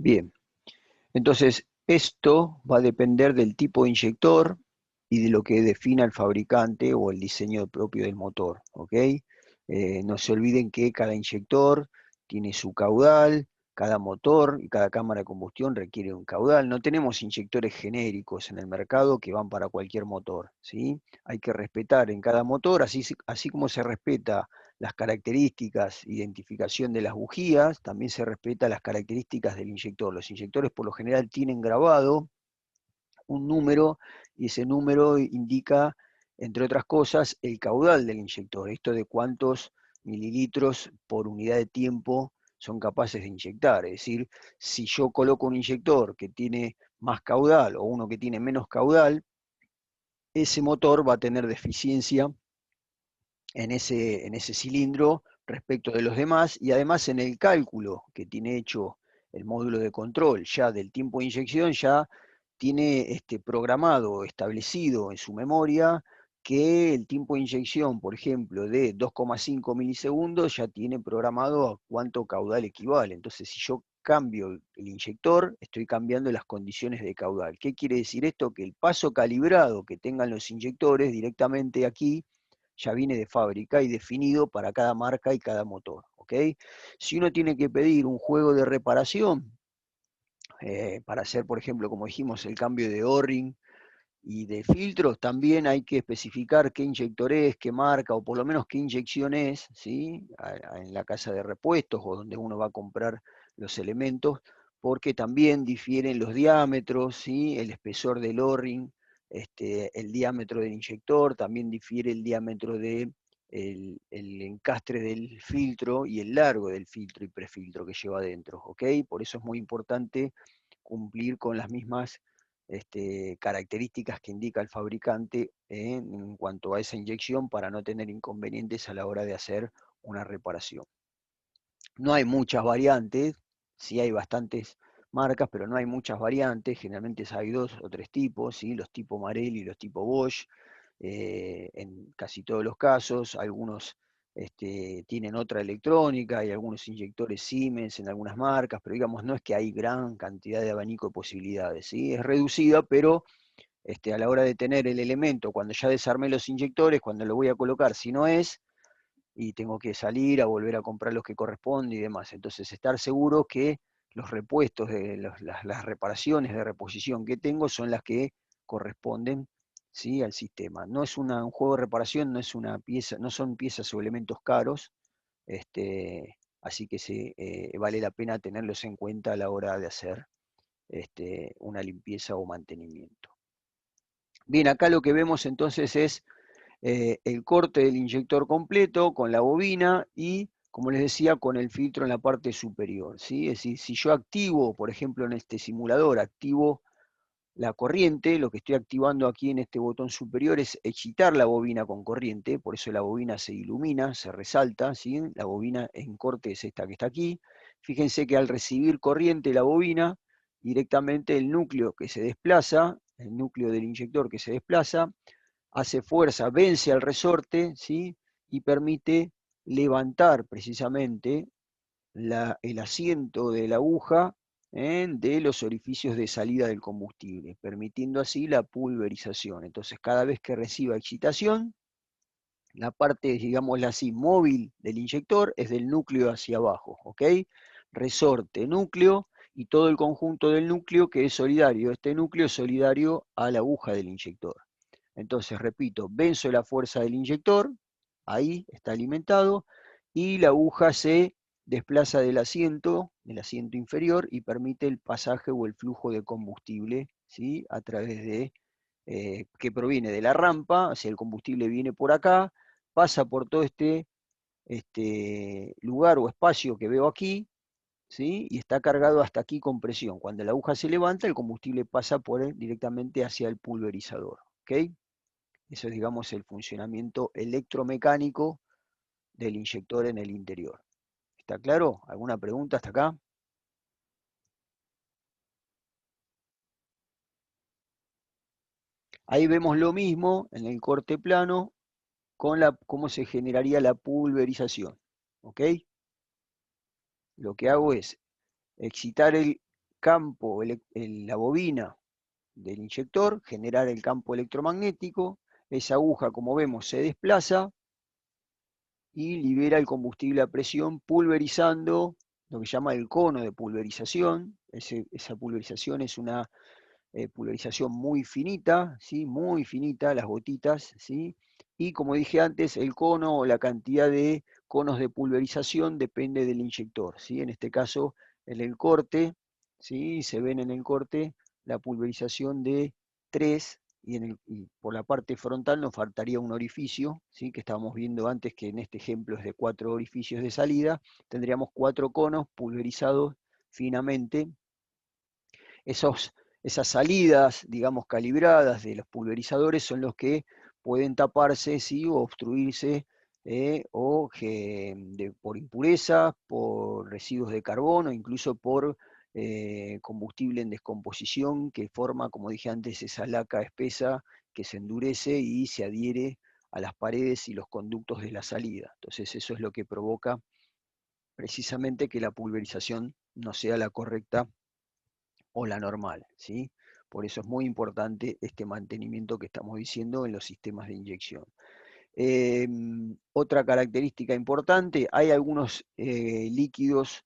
Bien, entonces esto va a depender del tipo de inyector y de lo que defina el fabricante o el diseño propio del motor, ¿ok? No se olviden que cada inyector tiene su caudal, cada motor y cada cámara de combustión requiere un caudal. No tenemos inyectores genéricos en el mercado que van para cualquier motor, ¿sí? Hay que respetar en cada motor, así como se respeta las características, identificación de las bujías, también se respeta las características del inyector. Los inyectores por lo general tienen grabado un número y ese número indica, entre otras cosas, el caudal del inyector, esto de cuántos mililitros por unidad de tiempo son capaces de inyectar. Es decir, si yo coloco un inyector que tiene más caudal o uno que tiene menos caudal, ese motor va a tener deficiencia en ese cilindro respecto de los demás y además en el cálculo que tiene hecho el módulo de control ya del tiempo de inyección ya tiene programado, establecido en su memoria que el tiempo de inyección, por ejemplo, de 2,5 milisegundos ya tiene programado a cuánto caudal equivale. Entonces, si yo cambio el inyector, estoy cambiando las condiciones de caudal. ¿Qué quiere decir esto? Que el paso calibrado que tengan los inyectores directamente aquí ya viene de fábrica y definido para cada marca y cada motor. ¿Ok? Si uno tiene que pedir un juego de reparación, para hacer, por ejemplo, como dijimos, el cambio de O-ring y de filtros, también hay que especificar qué inyector es, qué marca, o por lo menos qué inyección es, ¿sí? En la casa de repuestos o donde uno va a comprar los elementos, porque también difieren los diámetros, ¿sí? El espesor del O-ring, el diámetro del inyector, también difiere el diámetro de el encastre del filtro y el largo del filtro y prefiltro que lleva adentro, ¿ok? Por eso es muy importante cumplir con las mismas características que indica el fabricante en cuanto a esa inyección para no tener inconvenientes a la hora de hacer una reparación. No hay muchas variantes, sí hay bastantes marcas, pero no hay muchas variantes, generalmente hay dos o tres tipos, ¿sí? Los tipo Marelli y los tipo Bosch, en casi todos los casos, algunos tienen otra electrónica, hay algunos inyectores Siemens en algunas marcas, pero digamos, no es que hay gran cantidad de abanico de posibilidades, ¿sí? Es reducida, pero a la hora de tener el elemento, cuando ya desarmé los inyectores, cuando lo voy a colocar, si no es, y tengo que salir a volver a comprar los que corresponden y demás. Entonces, estar seguro que los repuestos, las reparaciones de reposición que tengo son las que corresponden, ¿sí? Al sistema. No es un juego de reparación, no es una pieza, no son piezas o elementos caros, así que vale la pena tenerlos en cuenta a la hora de hacer una limpieza o mantenimiento. Bien, acá lo que vemos entonces es el corte del inyector completo con la bobina y, como les decía, con el filtro en la parte superior, ¿sí? Es decir, si yo activo, por ejemplo, en este simulador, activo la corriente, lo que estoy activando aquí en este botón superior es excitar la bobina con corriente, por eso la bobina se ilumina, se resalta, ¿sí? La bobina en corte es esta que está aquí. Fíjense que al recibir corriente la bobina, directamente el núcleo que se desplaza, el núcleo del inyector que se desplaza, hace fuerza, vence al resorte, ¿sí? Y permite levantar precisamente el asiento de la aguja de los orificios de salida del combustible, permitiendo así la pulverización. Entonces, cada vez que reciba excitación, la parte, digámosla así, móvil del inyector es del núcleo hacia abajo, ¿ok? Resorte, núcleo y todo el conjunto del núcleo que es solidario. Este núcleo es solidario a la aguja del inyector. Entonces, repito, venzo la fuerza del inyector, ahí está alimentado, y la aguja se desplaza del asiento inferior, y permite el pasaje o el flujo de combustible, ¿sí? A través de, que proviene de la rampa, o sea, el combustible viene por acá, pasa por todo este lugar o espacio que veo aquí, ¿sí? Y está cargado hasta aquí con presión. Cuando la aguja se levanta, el combustible pasa directamente hacia el pulverizador, ¿ok? Eso es, digamos, el funcionamiento electromecánico del inyector en el interior. ¿Está claro? ¿Alguna pregunta hasta acá? Ahí vemos lo mismo en el corte plano con cómo se generaría la pulverización. ¿Ok? Lo que hago es excitar campo, la bobina del inyector, generar el campo electromagnético, esa aguja, como vemos, se desplaza y libera el combustible a presión pulverizando lo que se llama el cono de pulverización. Esa pulverización es una pulverización muy finita, ¿sí? Muy finita, las gotitas, ¿sí? Y como dije antes, el cono o la cantidad de conos de pulverización depende del inyector, ¿sí? En este caso, en el corte, ¿sí? Se ven en el corte la pulverización de 3 y por la parte frontal nos faltaría un orificio, ¿sí? Que estábamos viendo antes que en este ejemplo es de 4 orificios de salida, tendríamos 4 conos pulverizados finamente. Esas salidas, digamos, calibradas de los pulverizadores son los que pueden taparse, ¿sí? O obstruirse por impurezas, por residuos de carbono, incluso por combustible en descomposición que forma, como dije antes, esa laca espesa que se endurece y se adhiere a las paredes y los conductos de la salida. Entonces eso es lo que provoca precisamente que la pulverización no sea la correcta o la normal, ¿sí? Por eso es muy importante este mantenimiento que estamos diciendo en los sistemas de inyección. Otra característica importante, hay algunos líquidos,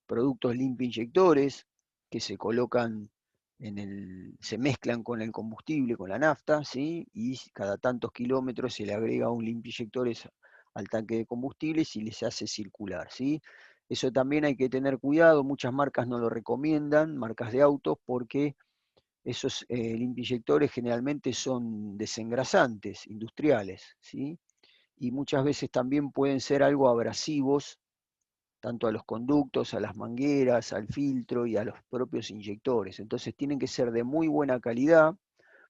productos limpio inyectores, que se colocan se mezclan con el combustible, con la nafta, ¿sí? Y cada tantos kilómetros se le agrega un limpio inyectores al tanque de combustible y les hace circular, ¿sí? Eso también hay que tener cuidado, muchas marcas no lo recomiendan, marcas de autos, porque esos limpiinyectores generalmente son desengrasantes industriales, ¿sí? Y muchas veces también pueden ser algo abrasivos, tanto a los conductos, a las mangueras, al filtro y a los propios inyectores. Entonces tienen que ser de muy buena calidad.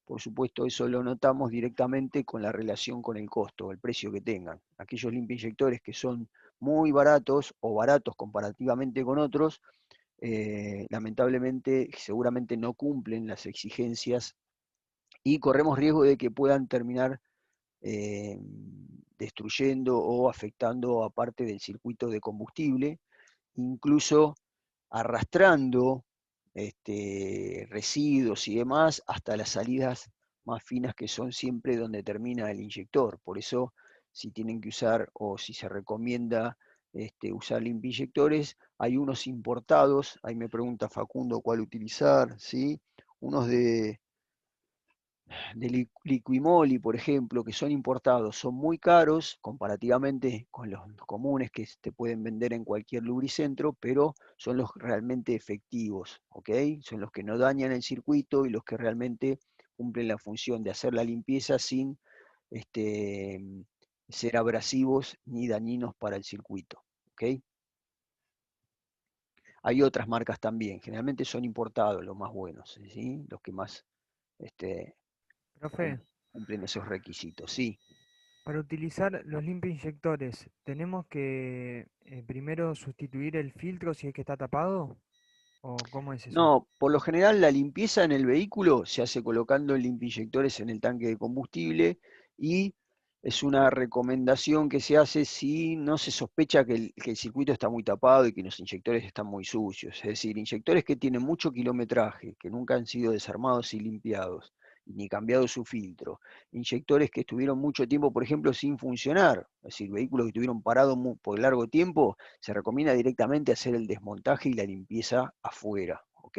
Por supuesto, eso lo notamos directamente con la relación con el costo, el precio que tengan. Aquellos limpiinyectores que son muy baratos o baratos comparativamente con otros, lamentablemente seguramente no cumplen las exigencias y corremos riesgo de que puedan terminar eh, destruyendo o afectando a parte del circuito de combustible, incluso arrastrando residuos y demás hasta las salidas más finas que son siempre donde termina el inyector. Por eso, si tienen que usar o si se recomienda usar limpiinyectores, hay unos importados, ahí me pregunta Facundo cuál utilizar, ¿sí? Unos de Liquimoli, por ejemplo, que son importados, son muy caros comparativamente con los comunes que te pueden vender en cualquier lubricentro, pero son los realmente efectivos, ¿ok? Son los que no dañan el circuito y los que realmente cumplen la función de hacer la limpieza sin este, ser abrasivos ni dañinos para el circuito, ¿ok? Hay otras marcas también, generalmente son importados los más buenos, ¿sí? Los que más este, Profe, cumplen esos requisitos, sí. para utilizar los limpiinyectores, ¿tenemos que primero sustituir el filtro si es que está tapado? ¿O cómo es eso? No, por lo general la limpieza en el vehículo se hace colocando limpiinyectores en el tanque de combustible y es una recomendación que se hace si no se sospecha que el circuito está muy tapado y que los inyectores están muy sucios. Es decir, inyectores que tienen mucho kilometraje, que nunca han sido desarmados y limpiados, ni cambiado su filtro. Inyectores que estuvieron mucho tiempo, por ejemplo, sin funcionar. Es decir, vehículos que estuvieron parados por largo tiempo, se recomienda directamente hacer el desmontaje y la limpieza afuera. ¿Ok?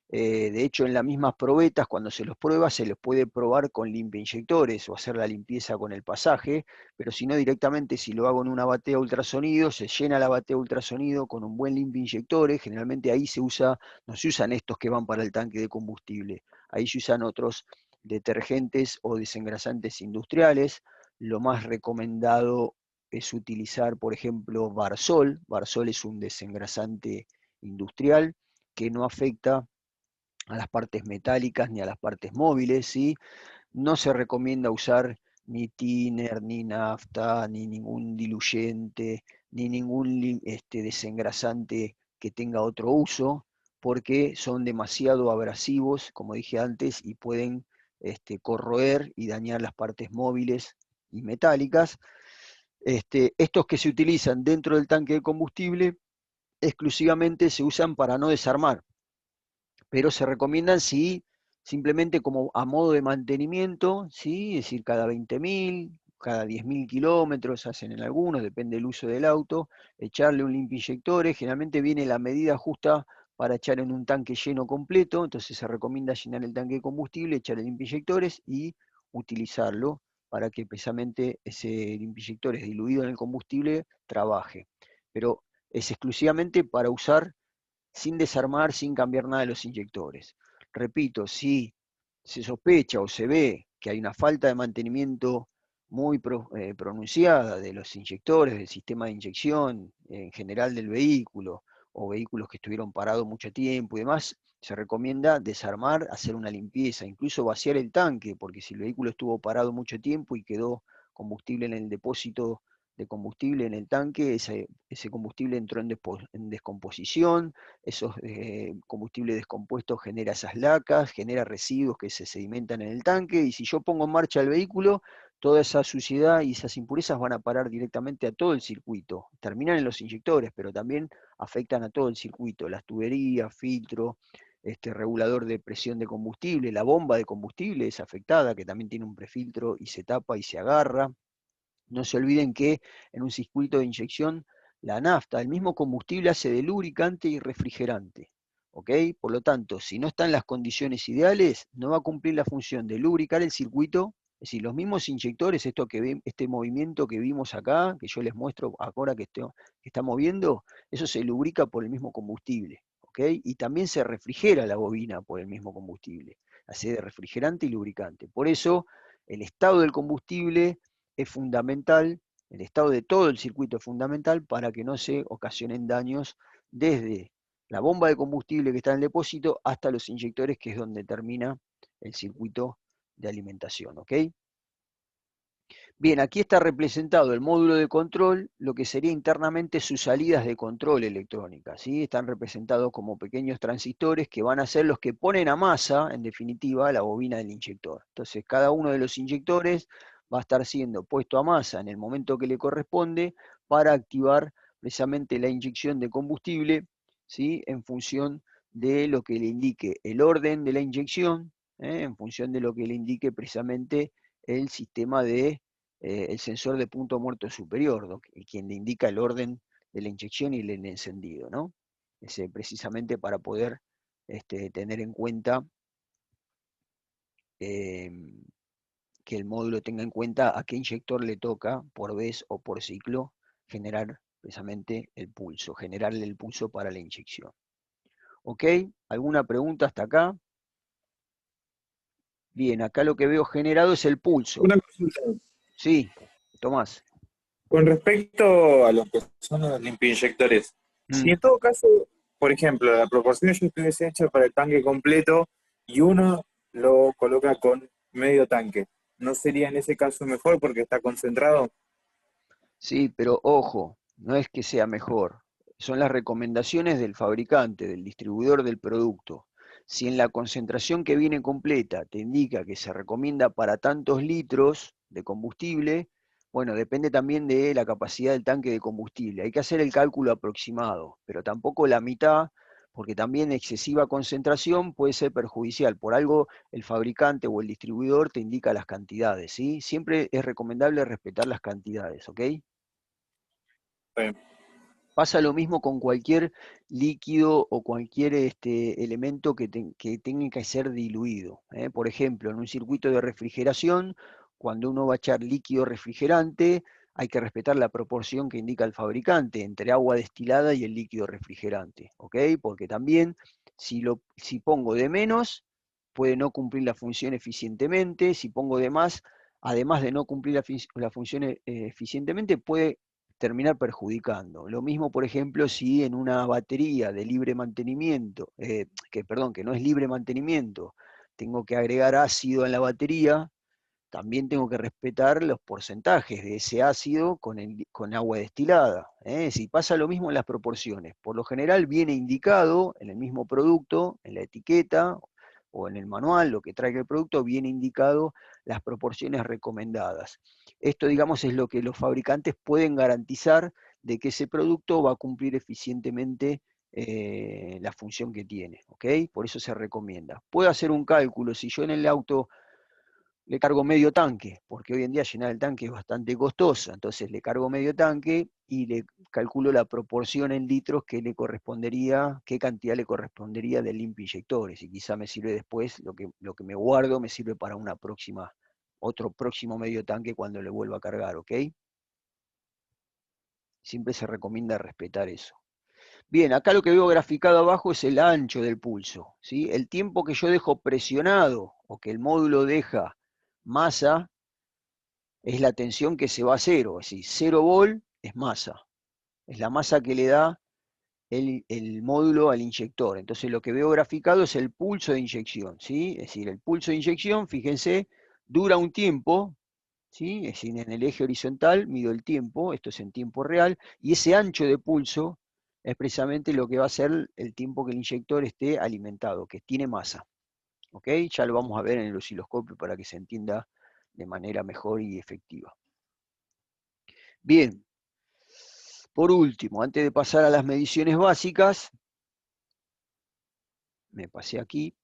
De hecho, en las mismas probetas, cuando se los prueba, se les puede probar con limpiinyectores o hacer la limpieza con el pasaje, pero si no directamente, si lo hago en una batea ultrasonido, se llena la batea ultrasonido con un buen limpiinyectores, generalmente ahí no se usan estos que van para el tanque de combustible, ahí se usan otros detergentes o desengrasantes industriales. Lo más recomendado es utilizar, por ejemplo, Barsol. Barsol es un desengrasante industrial que no afecta a las partes metálicas ni a las partes móviles, ¿sí? No se recomienda usar ni thinner, ni nafta, ni ningún diluyente, ni ningún desengrasante que tenga otro uso, porque son demasiado abrasivos, como dije antes, y pueden corroer y dañar las partes móviles y metálicas. Estos que se utilizan dentro del tanque de combustible exclusivamente se usan para no desarmar, pero se recomiendan si simplemente como a modo de mantenimiento, ¿sí? Es decir, cada 20.000, cada 10.000 kilómetros hacen en algunos, depende del uso del auto, echarle un limpiinyectores, generalmente viene la medida justa para echar en un tanque lleno completo, entonces se recomienda llenar el tanque de combustible, echar el limpiinyectores y utilizarlo para que precisamente ese limpiinyectores diluido en el combustible trabaje. Pero es exclusivamente para usar sin desarmar, sin cambiar nada de los inyectores. Repito, si se sospecha o se ve que hay una falta de mantenimiento muy pronunciada de los inyectores, del sistema de inyección en general del vehículo, o vehículos que estuvieron parados mucho tiempo y demás, se recomienda desarmar, hacer una limpieza, incluso vaciar el tanque, porque si el vehículo estuvo parado mucho tiempo y quedó combustible en el depósito de combustible en el tanque, ese combustible entró en descomposición, esos combustibles descompuestos genera esas lacas, genera residuos que se sedimentan en el tanque, y si yo pongo en marcha el vehículo, toda esa suciedad y esas impurezas van a parar directamente a todo el circuito. Terminan en los inyectores, pero también afectan a todo el circuito, las tuberías, filtro, regulador de presión de combustible, la bomba de combustible es afectada, que también tiene un prefiltro y se tapa y se agarra. No se olviden que en un circuito de inyección la nafta, el mismo combustible, hace de lubricante y refrigerante. ¿Ok? Por lo tanto, si no está en las condiciones ideales, no va a cumplir la función de lubricar el circuito. Es decir, los mismos inyectores, este movimiento que vimos acá, que yo les muestro ahora que está moviendo, eso se lubrica por el mismo combustible. ¿Ok? Y también se refrigera la bobina por el mismo combustible. Hace de refrigerante y lubricante. Por eso, el estado del combustible es fundamental, el estado de todo el circuito es fundamental para que no se ocasionen daños desde la bomba de combustible que está en el depósito hasta los inyectores, que es donde termina el circuito de alimentación. ¿Ok? Bien, aquí está representado el módulo de control, lo que sería internamente sus salidas de control electrónica, ¿sí? Están representados como pequeños transistores que van a ser los que ponen a masa, en definitiva, la bobina del inyector. Entonces, cada uno de los inyectores va a estar siendo puesto a masa en el momento que le corresponde para activar precisamente la inyección de combustible, ¿sí? En función de lo que le indique el orden de la inyección, en función de lo que le indique precisamente el sistema de el sensor de punto muerto superior, ¿no? Quien le indica el orden de la inyección y el encendido, ¿no? Precisamente para poder tener en cuenta eh, que el módulo tenga en cuenta a qué inyector le toca por vez o por ciclo generar precisamente el pulso, generarle el pulso para la inyección. ¿Ok? ¿Alguna pregunta hasta acá? Bien, acá lo que veo generado es el pulso. Una consulta. Sí, Tomás. Con respecto a lo que son los limpiinyectores, si Mm. en todo caso, por ejemplo, la proporción yo estuviese hecha para el tanque completo y uno lo coloca con medio tanque, ¿no sería en ese caso mejor porque está concentrado? Sí, pero ojo, no es que sea mejor. Son las recomendaciones del fabricante, del distribuidor del producto. Si en la concentración que viene completa te indica que se recomienda para tantos litros de combustible, bueno, depende también de la capacidad del tanque de combustible. Hay que hacer el cálculo aproximado, pero tampoco la mitad, porque también excesiva concentración puede ser perjudicial. Por algo el fabricante o el distribuidor te indica las cantidades, ¿sí? Siempre es recomendable respetar las cantidades, ¿ok? Bueno, Pasa lo mismo con cualquier líquido o cualquier elemento que tenga que ser diluido. Por ejemplo, en un circuito de refrigeración, cuando uno va a echar líquido refrigerante, hay que respetar la proporción que indica el fabricante entre agua destilada y el líquido refrigerante. ¿Ok? Porque también si pongo de menos, puede no cumplir la función eficientemente. Si pongo de más, además de no cumplir la función eficientemente, puede terminar perjudicando. Lo mismo, por ejemplo, si en una batería de libre mantenimiento, que no es libre mantenimiento, tengo que agregar ácido en la batería, también tengo que respetar los porcentajes de ese ácido con agua destilada. Si pasa lo mismo en las proporciones, por lo general viene indicado en el mismo producto, en la etiqueta o en el manual, lo que trae el producto, viene indicado las proporciones recomendadas. Esto, digamos, es lo que los fabricantes pueden garantizar de que ese producto va a cumplir eficientemente la función que tiene, ¿ok? Por eso se recomienda. Puedo hacer un cálculo, si yo en el auto le cargo medio tanque, porque hoy en día llenar el tanque es bastante costoso, entonces le cargo medio tanque y le calculo la proporción en litros que le correspondería, qué cantidad le correspondería del limpio inyectores, y quizá me sirve después, lo que me guardo me sirve para otro próximo medio tanque cuando le vuelva a cargar, ¿ok? Siempre se recomienda respetar eso. Bien, acá lo que veo graficado abajo es el ancho del pulso, ¿sí? El tiempo que yo dejo presionado o que el módulo deja masa es la tensión que se va a cero, es decir, 0 volt es masa, es la masa que le da el módulo al inyector. Entonces lo que veo graficado es el pulso de inyección, ¿sí? Es decir, el pulso de inyección, fíjense, dura un tiempo, ¿sí? Es decir, en el eje horizontal mido el tiempo, esto es en tiempo real, y ese ancho de pulso es precisamente lo que va a ser el tiempo que el inyector esté alimentado, que tiene masa. ¿Ok? Ya lo vamos a ver en el osciloscopio para que se entienda de manera mejor y efectiva. Bien, por último, antes de pasar a las mediciones básicas, me pasé aquí,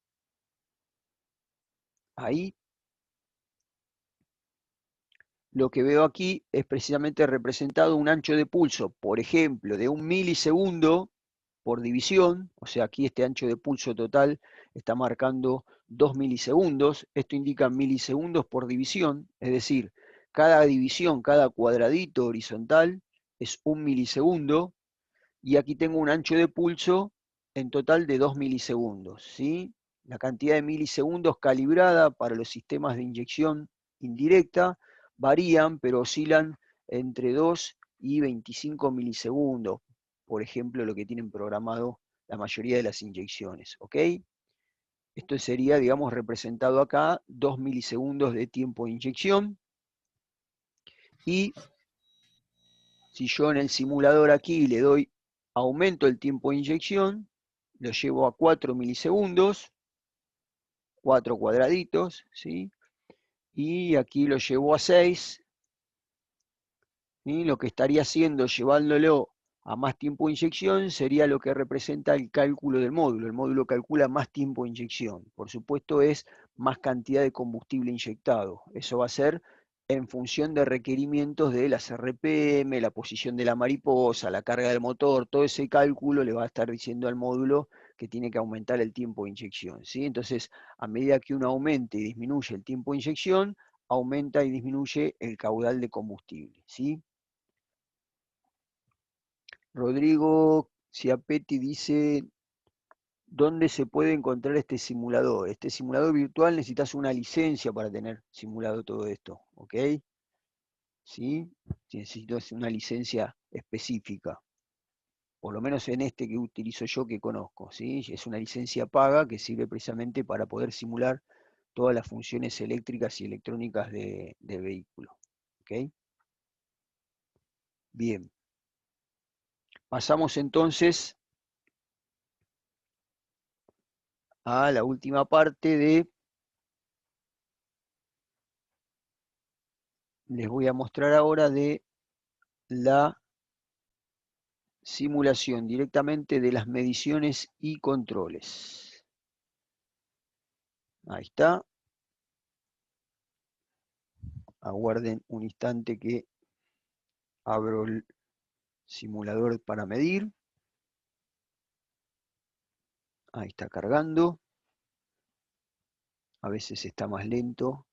ahí. Lo que veo aquí es precisamente representado un ancho de pulso, por ejemplo, de 1 milisegundo por división, o sea, aquí este ancho de pulso total está marcando 2 milisegundos, esto indica milisegundos por división, es decir, cada división, cada cuadradito horizontal es 1 milisegundo, y aquí tengo un ancho de pulso en total de 2 milisegundos, ¿sí? La cantidad de milisegundos calibrada para los sistemas de inyección indirecta varían, pero oscilan entre 2 y 25 milisegundos, por ejemplo, lo que tienen programado la mayoría de las inyecciones, ¿ok? Esto sería, digamos, representado acá, 2 milisegundos de tiempo de inyección, y si yo en el simulador aquí le doy aumento el tiempo de inyección, lo llevo a 4 milisegundos, 4 cuadraditos, ¿sí? Y aquí lo llevo a 6, y lo que estaría haciendo llevándolo a más tiempo de inyección sería lo que representa el cálculo del módulo. El módulo calcula más tiempo de inyección. Por supuesto es más cantidad de combustible inyectado. Eso va a ser en función de requerimientos de las RPM, la posición de la mariposa, la carga del motor, todo ese cálculo le va a estar diciendo al módulo que tiene que aumentar el tiempo de inyección, ¿sí? Entonces, a medida que uno aumente y disminuye el tiempo de inyección, aumenta y disminuye el caudal de combustible, ¿sí? Rodrigo Ciapetti dice, ¿dónde se puede encontrar este simulador? Este simulador virtual necesitas una licencia para tener simulado todo esto, ¿ok? ¿Sí? Necesitas una licencia específica, por lo menos en este que utilizo yo que conozco, ¿sí? Es una licencia paga que sirve precisamente para poder simular todas las funciones eléctricas y electrónicas del vehículo, ¿ok? Bien, pasamos entonces a la última parte les voy a mostrar ahora de la simulación directamente de las mediciones y controles. Ahí está. Aguarden un instante que abro el simulador para medir. Ahí está cargando. A veces está más lento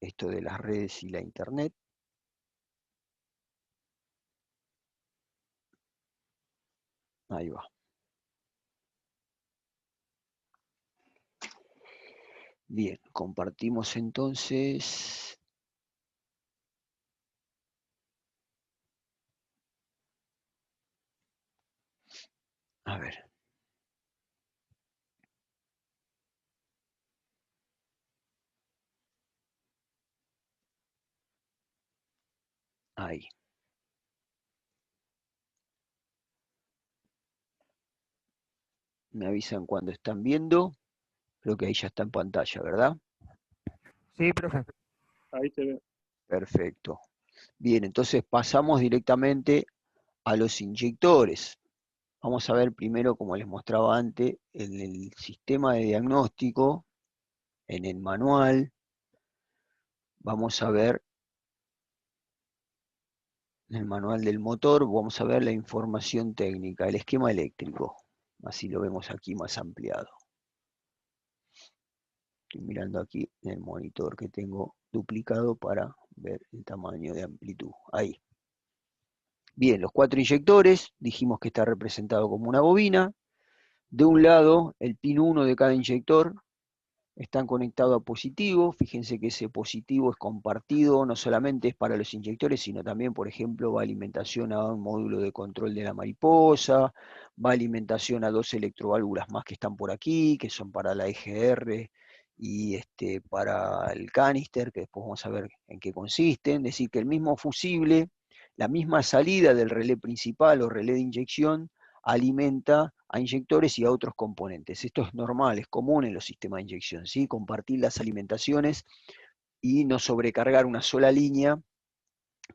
esto de las redes y la internet. Ahí va. Bien, compartimos entonces. A ver. Ahí. Me avisan cuando están viendo. Creo que ahí ya está en pantalla, ¿verdad? Sí, profe. Ahí se ve. Perfecto. Bien, entonces pasamos directamente a los inyectores. Vamos a ver primero, como les mostraba antes, en el sistema de diagnóstico, en el manual, vamos a ver, en el manual del motor, vamos a ver la información técnica, el esquema eléctrico. Así lo vemos aquí más ampliado. Estoy mirando aquí en el monitor que tengo duplicado para ver el tamaño de amplitud. Ahí. Bien, los 4 inyectores, dijimos que está representado como una bobina. De un lado, el pin 1 de cada inyector están conectados a positivo. Fíjense que ese positivo es compartido, no solamente es para los inyectores, sino también, por ejemplo, va alimentación a un módulo de control de la mariposa, va alimentación a 2 electroválvulas más que están por aquí, que son para la EGR y para el canister, que después vamos a ver en qué consisten. Es decir, que el mismo fusible, la misma salida del relé principal o relé de inyección, alimenta a inyectores y a otros componentes. Esto es normal, es común en los sistemas de inyección, ¿sí? Compartir las alimentaciones y no sobrecargar una sola línea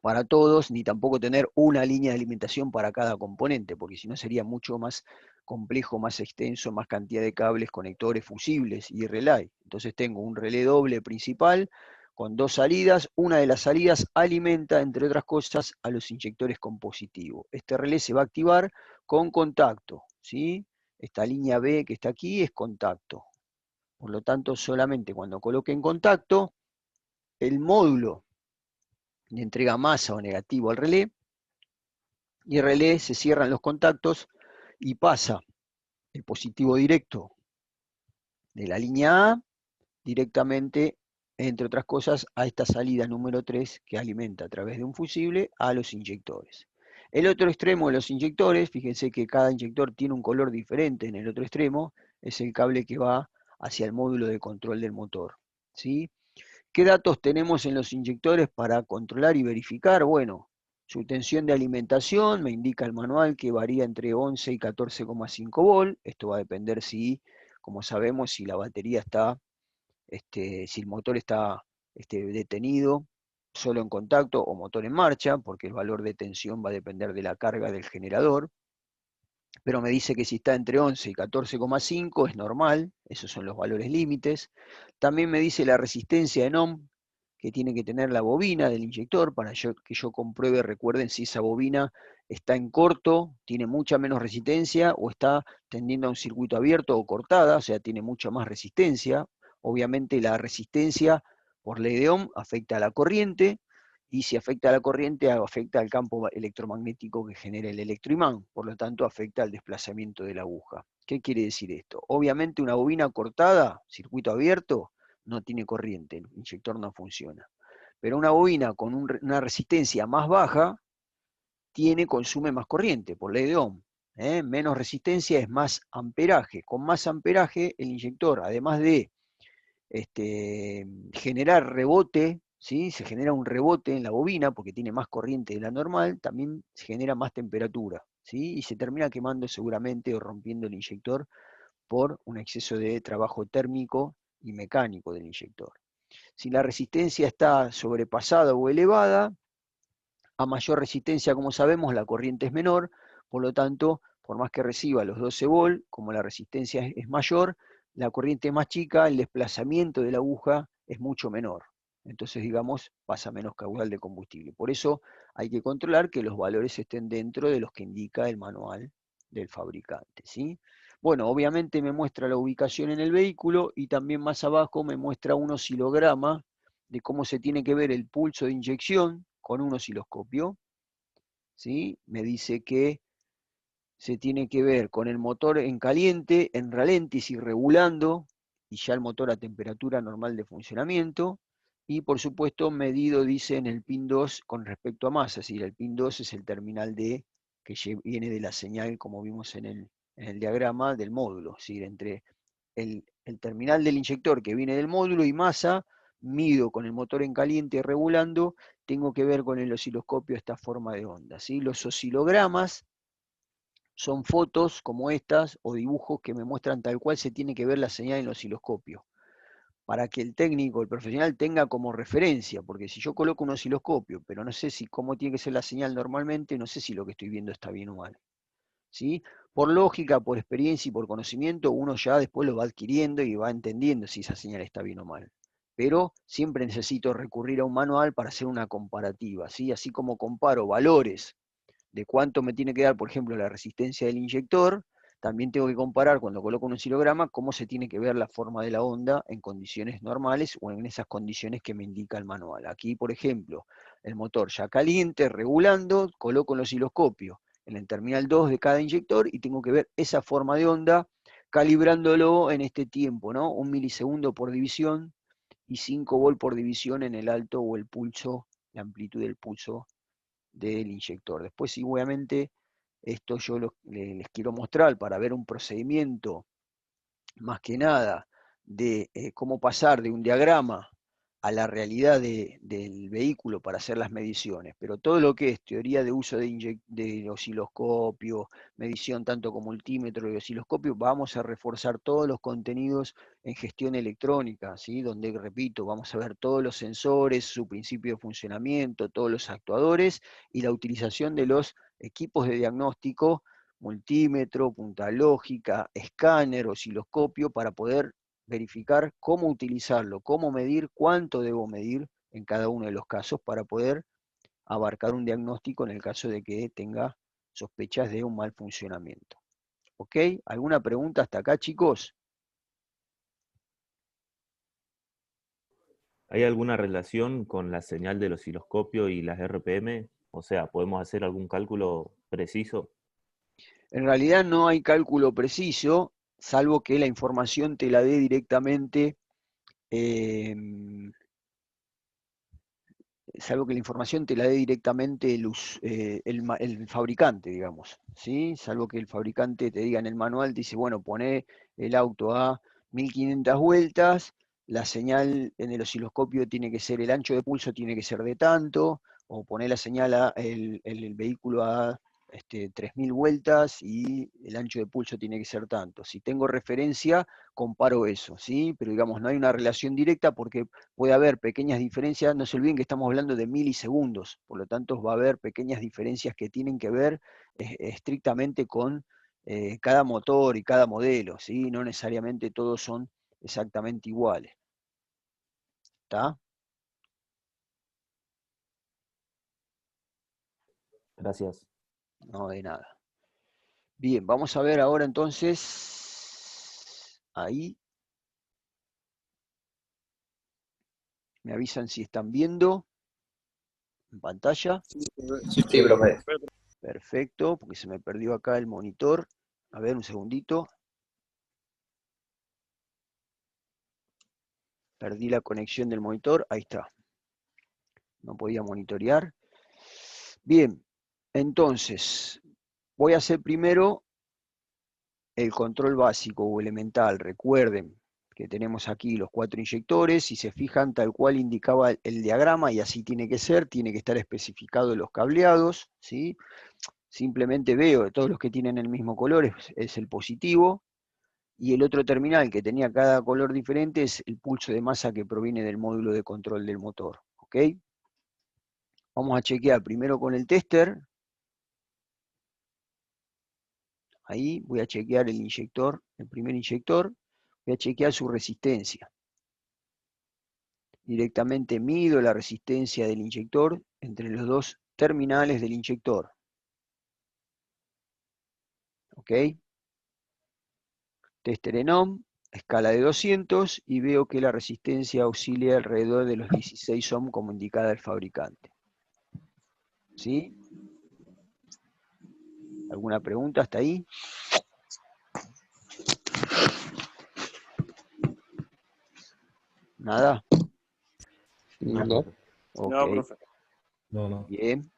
para todos, ni tampoco tener una línea de alimentación para cada componente, porque si no sería mucho más complejo, más extenso, más cantidad de cables, conectores, fusibles y relay. Entonces tengo un relé doble principal con 2 salidas. Una de las salidas alimenta, entre otras cosas, a los inyectores con positivo. Este relé se va a activar con contacto, ¿sí? Esta línea B que está aquí es contacto. Por lo tanto, solamente cuando coloque en contacto, el módulo le entrega masa o negativo al relé, y el relé se cierran los contactos y pasa el positivo directo de la línea A directamente, entre otras cosas, a esta salida número 3 que alimenta a través de un fusible a los inyectores. El otro extremo de los inyectores, fíjense que cada inyector tiene un color diferente en el otro extremo, es el cable que va hacia el módulo de control del motor, ¿sí? ¿Qué datos tenemos en los inyectores para controlar y verificar? Bueno, su tensión de alimentación, me indica el manual que varía entre 11 y 14,5 volt. Esto va a depender si, como sabemos, si la batería está, si el motor está detenido, solo en contacto o motor en marcha, porque el valor de tensión va a depender de la carga del generador. Pero me dice que si está entre 11 y 14,5 es normal, esos son los valores límites. También me dice la resistencia en ohm que tiene que tener la bobina del inyector para que yo compruebe, recuerden, si esa bobina está en corto, tiene mucha menos resistencia, o está tendiendo a un circuito abierto o cortada, o sea, tiene mucha más resistencia. Obviamente la resistencia por ley de Ohm afecta a la corriente, y si afecta a la corriente, afecta al campo electromagnético que genera el electroimán, por lo tanto afecta al desplazamiento de la aguja. ¿Qué quiere decir esto? Obviamente una bobina cortada, circuito abierto, no tiene corriente, el inyector no funciona. Pero una bobina con una resistencia más baja, consume más corriente, por ley de Ohm. Menos resistencia es más amperaje. Con más amperaje, el inyector, además de generar rebote, ¿sí? Se genera un rebote en la bobina porque tiene más corriente de la normal, también se genera más temperatura, ¿sí? Y se termina quemando seguramente o rompiendo el inyector por un exceso de trabajo térmico y mecánico del inyector. Si la resistencia está sobrepasada o elevada, a mayor resistencia, como sabemos, la corriente es menor, por lo tanto, por más que reciba los 12 volt, como la resistencia es mayor, la corriente es más chica, el desplazamiento de la aguja es mucho menor. Entonces, digamos, pasa menos caudal de combustible. Por eso hay que controlar que los valores estén dentro de los que indica el manual del fabricante, ¿sí? Bueno, obviamente me muestra la ubicación en el vehículo y también más abajo me muestra un oscilograma de cómo se tiene que ver el pulso de inyección con un osciloscopio, ¿sí? Me dice que se tiene que ver con el motor en caliente, en ralentis y regulando, y ya el motor a temperatura normal de funcionamiento, y por supuesto medido, dice, en el pin 2 con respecto a masa, es decir, el pin 2 es el terminal D que viene de la señal, como vimos en el diagrama del módulo, es decir, entre el terminal del inyector que viene del módulo y masa, mido con el motor en caliente regulando, tengo que ver con el osciloscopio esta forma de onda, ¿sí? Los oscilogramas son fotos como estas o dibujos que me muestran tal cual se tiene que ver la señal en el osciloscopio, para que el técnico, el profesional, tenga como referencia, porque si yo coloco un osciloscopio, pero no sé cómo tiene que ser la señal normalmente, no sé si lo que estoy viendo está bien o mal, ¿sí? Por lógica, por experiencia y por conocimiento, uno ya después lo va adquiriendo y va entendiendo si esa señal está bien o mal. Pero siempre necesito recurrir a un manual para hacer una comparativa, ¿sí? Así como comparo valores de cuánto me tiene que dar, por ejemplo, la resistencia del inyector, también tengo que comparar cuando coloco un oscilograma cómo se tiene que ver la forma de la onda en condiciones normales o en esas condiciones que me indica el manual. Aquí, por ejemplo, el motor ya caliente, regulando, coloco el osciloscopio en el terminal 2 de cada inyector y tengo que ver esa forma de onda calibrándolo en este tiempo, ¿no? 1 milisegundo por división y 5 volt por división en el alto o el pulso, la amplitud del pulso del inyector. Después, sí, obviamente, esto yo les quiero mostrar para ver un procedimiento, más que nada, de cómo pasar de un diagrama a la realidad del vehículo para hacer las mediciones, pero todo lo que es teoría de uso de osciloscopio, medición tanto con multímetro y osciloscopio, vamos a reforzar todos los contenidos en gestión electrónica, ¿sí? Donde, repito, vamos a ver todos los sensores, su principio de funcionamiento, todos los actuadores y la utilización de los equipos de diagnóstico, multímetro, punta lógica, escáner, osciloscopio, para poder verificar cómo utilizarlo, cómo medir, cuánto debo medir en cada uno de los casos para poder abarcar un diagnóstico en el caso de que tenga sospechas de un mal funcionamiento. ¿Ok? ¿Alguna pregunta hasta acá, chicos? ¿Hay alguna relación con la señal del osciloscopio y las RPM? O sea, ¿podemos hacer algún cálculo preciso? En realidad no hay cálculo preciso, salvo que la información te la dé directamente salvo que la información te la dé directamente el fabricante, digamos, ¿sí? Salvo que el fabricante te diga en el manual, te dice, bueno, pone el auto a 1500 vueltas, la señal en el osciloscopio tiene que ser, el ancho de pulso tiene que ser de tanto, o pone la señal el vehículo a 3000 vueltas y el ancho de pulso tiene que ser tanto. Si tengo referencia, comparo eso, ¿sí? Pero digamos, no hay una relación directa porque puede haber pequeñas diferencias, no se olviden que estamos hablando de milisegundos, por lo tanto va a haber pequeñas diferencias que tienen que ver estrictamente con cada motor y cada modelo, ¿sí? No necesariamente todos son exactamente iguales. ¿Está? Gracias. No, de nada. Bien, vamos a ver ahora entonces, ahí, me avisan si están viendo en pantalla. Sí, profe. Perfecto, porque se me perdió acá el monitor. A ver, un segundito. Perdí la conexión del monitor. Ahí está. No podía monitorear. Bien, entonces, voy a hacer primero el control básico o elemental. Recuerden que tenemos aquí los 4 inyectores. Si se fijan, tal cual indicaba el diagrama, y así tiene que ser, tiene que estar especificado los cableados, ¿sí? Simplemente veo de todos los que tienen el mismo color es el positivo, y el otro terminal que tenía cada color diferente es el pulso de masa que proviene del módulo de control del motor. ¿Ok? Vamos a chequear primero con el tester. Ahí voy a chequear el inyector, el primer inyector. Voy a chequear su resistencia. Directamente mido la resistencia del inyector entre los dos terminales del inyector. ¿Ok? Tester en ohm, escala de 200, y veo que la resistencia oscila alrededor de los 16 ohm como indicada el fabricante. ¿Sí? ¿Alguna pregunta hasta ahí? ¿Nada? No. Ok, No, profe. No. bien.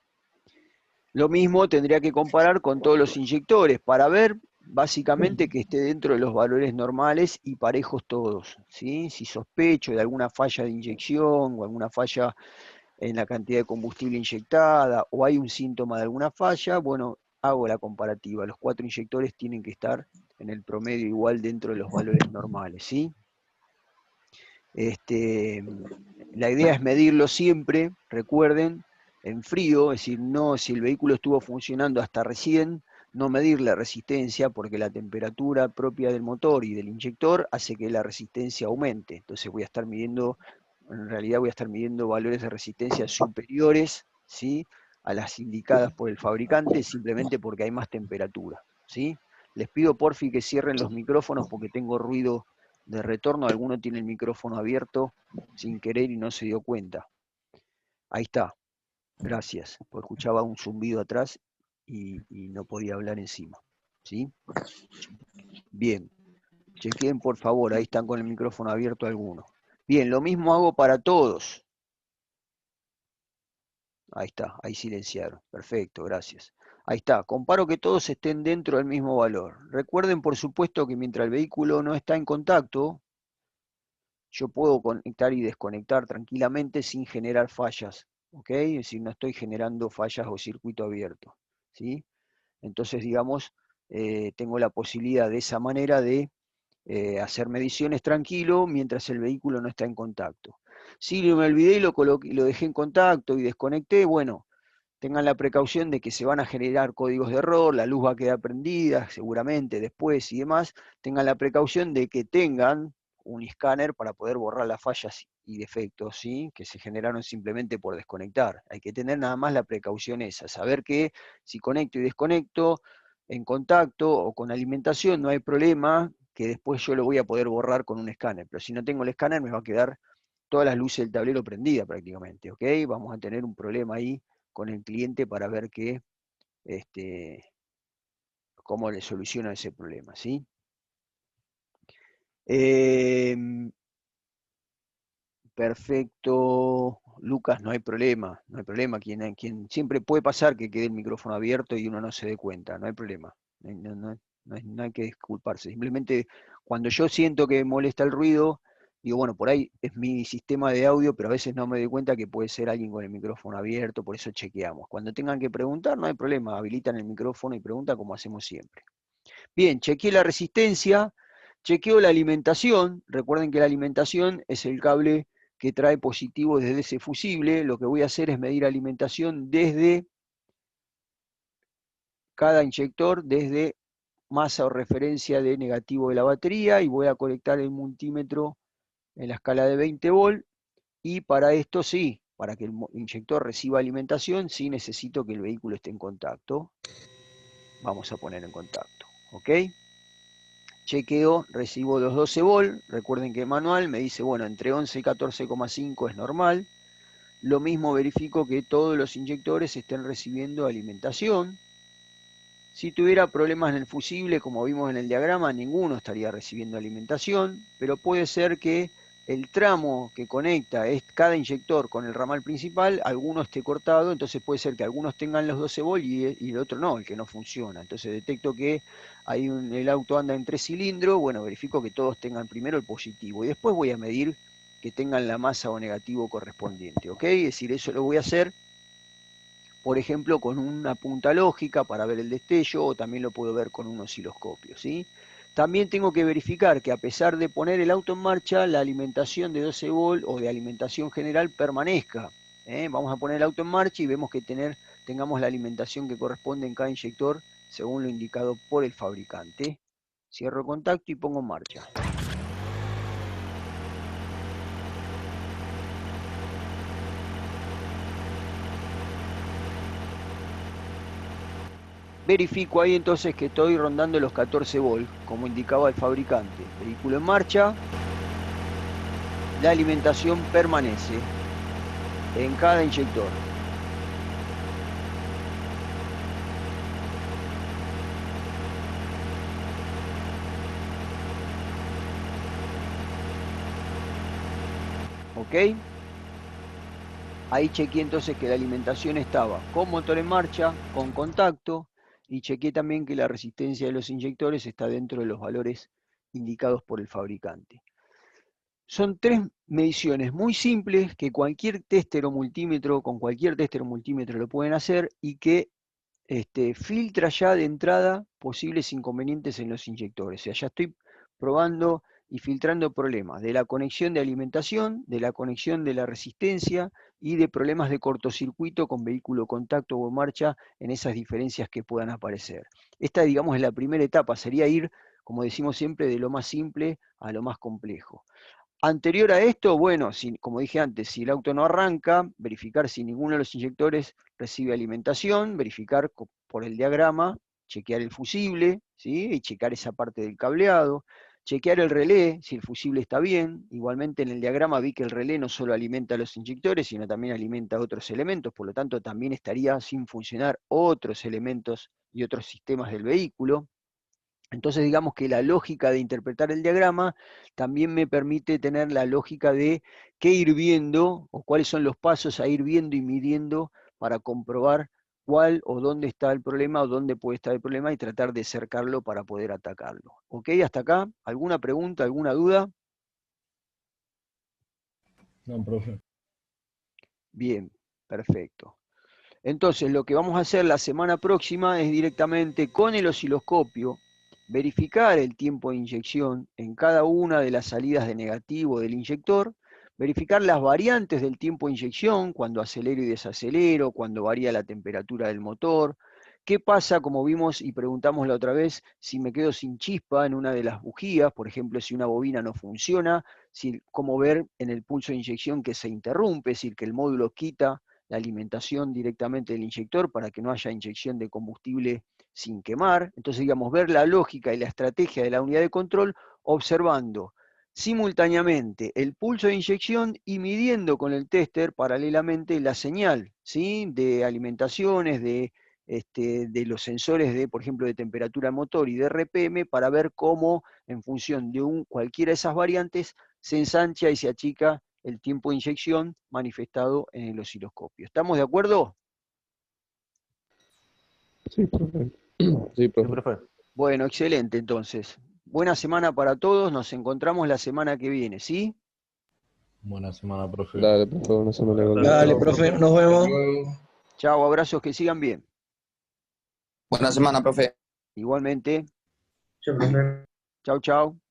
Lo mismo tendría que comparar con todos los inyectores para ver básicamente que esté dentro de los valores normales y parejos todos, ¿sí? Si sospecho de alguna falla de inyección o alguna falla en la cantidad de combustible inyectada o hay un síntoma de alguna falla, bueno, hago la comparativa. Los 4 inyectores tienen que estar en el promedio igual dentro de los valores normales, ¿sí? La idea es medirlo siempre, recuerden, en frío, es decir, no si el vehículo estuvo funcionando hasta recién, no medir la resistencia porque la temperatura propia del motor y del inyector hace que la resistencia aumente. Entonces voy a estar midiendo, en realidad voy a estar midiendo valores de resistencia superiores, ¿sí?, a las indicadas por el fabricante, simplemente porque hay más temperatura, ¿sí? Les pido porfi que cierren los micrófonos porque tengo ruido de retorno. Alguno tiene el micrófono abierto sin querer y no se dio cuenta. Ahí está. Gracias, porque escuchaba un zumbido atrás y no podía hablar encima. ¿Sí? Bien. Chequen por favor, ahí están con el micrófono abierto algunos. Bien, lo mismo hago para todos. Ahí está, ahí silenciaron. Perfecto, gracias. Ahí está, comparo que todos estén dentro del mismo valor. Recuerden, por supuesto, que mientras el vehículo no está en contacto, yo puedo conectar y desconectar tranquilamente sin generar fallas, ¿ok? Es decir, no estoy generando fallas o circuito abierto, ¿sí? Entonces, digamos, tengo la posibilidad de esa manera de hacer mediciones tranquilo mientras el vehículo no está en contacto. Si me olvidé y lo dejé en contacto y desconecté, bueno, tengan la precaución de que se van a generar códigos de error, la luz va a quedar prendida seguramente después y demás. Tengan la precaución de que tengan un escáner para poder borrar las fallas y defectos, ¿sí?, que se generaron simplemente por desconectar. Hay que tener nada más la precaución esa, saber que si conecto y desconecto en contacto o con alimentación no hay problema, que después yo lo voy a poder borrar con un escáner, pero si no tengo el escáner me va a quedar todas las luces del tablero prendidas prácticamente, ¿ok? Vamos a tener un problema ahí con el cliente para ver cómo le soluciona ese problema, ¿sí? Perfecto, Lucas, no hay problema, no hay problema. Quien siempre puede pasar que quede el micrófono abierto y uno no se dé cuenta, no hay problema. No hay que disculparse. Simplemente cuando yo siento que me molesta el ruido, digo, bueno, por ahí es mi sistema de audio, pero a veces no me doy cuenta que puede ser alguien con el micrófono abierto, por eso chequeamos. Cuando tengan que preguntar, no hay problema, habilitan el micrófono y preguntan como hacemos siempre. Bien, chequeé la resistencia, chequeo la alimentación. Recuerden que la alimentación es el cable que trae positivo desde ese fusible. Lo que voy a hacer es medir alimentación desde cada inyector, desde masa o referencia de negativo de la batería, y voy a conectar el multímetro en la escala de 20 volt. Y para esto sí, para que el inyector reciba alimentación, sí necesito que el vehículo esté en contacto. Vamos a poner en contacto, ¿ok? Chequeo, recibo los 12 volt. Recuerden que el manual me dice, bueno, entre 11 y 14,5 es normal. Lo mismo verifico que todos los inyectores estén recibiendo alimentación. Si tuviera problemas en el fusible, como vimos en el diagrama, ninguno estaría recibiendo alimentación, pero puede ser que el tramo que conecta cada inyector con el ramal principal, alguno esté cortado, entonces puede ser que algunos tengan los 12 volt y el otro no, el que no funciona. Entonces detecto que el auto anda en 3 cilindros, bueno, verifico que todos tengan primero el positivo y después voy a medir que tengan la masa o negativo correspondiente, ¿ok? Es decir, eso lo voy a hacer, por ejemplo, con una punta lógica para ver el destello, o también lo puedo ver con un osciloscopio, ¿sí? También tengo que verificar que a pesar de poner el auto en marcha, la alimentación de 12 volt o de alimentación general permanezca. Vamos a poner el auto en marcha y vemos que tengamos la alimentación que corresponde en cada inyector según lo indicado por el fabricante. Cierro contacto y pongo en marcha. Verifico ahí entonces que estoy rondando los 14 volt, como indicaba el fabricante. Vehículo en marcha, la alimentación permanece en cada inyector. ¿Ok? Ahí chequeé entonces que la alimentación estaba con motor en marcha, con contacto, y chequeé también que la resistencia de los inyectores está dentro de los valores indicados por el fabricante. Son 3 mediciones muy simples que cualquier tester o multímetro, con cualquier tester o multímetro lo pueden hacer, y que filtra ya de entrada posibles inconvenientes en los inyectores. O sea, ya estoy probando y filtrando problemas de la conexión de alimentación, de la conexión de la resistencia y de problemas de cortocircuito con vehículo contacto o marcha en esas diferencias que puedan aparecer. Esta, digamos, es la primera etapa, sería ir, como decimos siempre, de lo más simple a lo más complejo. Anterior a esto, bueno, como dije antes, si el auto no arranca, verificar si ninguno de los inyectores recibe alimentación, verificar por el diagrama, chequear el fusible, ¿sí? Y checar esa parte del cableado, chequear el relé, si el fusible está bien. Igualmente en el diagrama vi que el relé no solo alimenta a los inyectores, sino también alimenta a otros elementos, por lo tanto también estaría sin funcionar otros elementos y otros sistemas del vehículo. Entonces digamos que la lógica de interpretar el diagrama también me permite tener la lógica de qué ir viendo o cuáles son los pasos a ir viendo y midiendo para comprobar cuál o dónde está el problema o dónde puede estar el problema y tratar de cercarlo para poder atacarlo. ¿Ok? Hasta acá. ¿Alguna pregunta, alguna duda? No, profe. Bien, perfecto. Entonces lo que vamos a hacer la semana próxima es directamente con el osciloscopio verificar el tiempo de inyección en cada una de las salidas de negativo del inyector, verificar las variantes del tiempo de inyección, cuando acelero y desacelero, cuando varía la temperatura del motor, qué pasa, como vimos y preguntamos la otra vez, si me quedo sin chispa en una de las bujías, por ejemplo, si una bobina no funciona, cómo ver en el pulso de inyección que se interrumpe, es decir, que el módulo quita la alimentación directamente del inyector para que no haya inyección de combustible sin quemar. Entonces, digamos, ver la lógica y la estrategia de la unidad de control observando simultáneamente el pulso de inyección y midiendo con el tester paralelamente la señal, ¿sí? De alimentaciones, de los sensores de, por ejemplo, de temperatura motor y de RPM para ver cómo, en función de cualquiera de esas variantes, se ensancha y se achica el tiempo de inyección manifestado en el osciloscopio. ¿Estamos de acuerdo? Sí, profe. Sí, Sí, profe. profe. Bueno, excelente entonces. Buena semana para todos, nos encontramos la semana que viene, ¿sí? Buena semana, profe. Dale, profe, buena semana. Dale, profe, nos vemos. Chao, abrazos, que sigan bien. Buena semana, profe. Igualmente. Chao, profe. Chau, chau.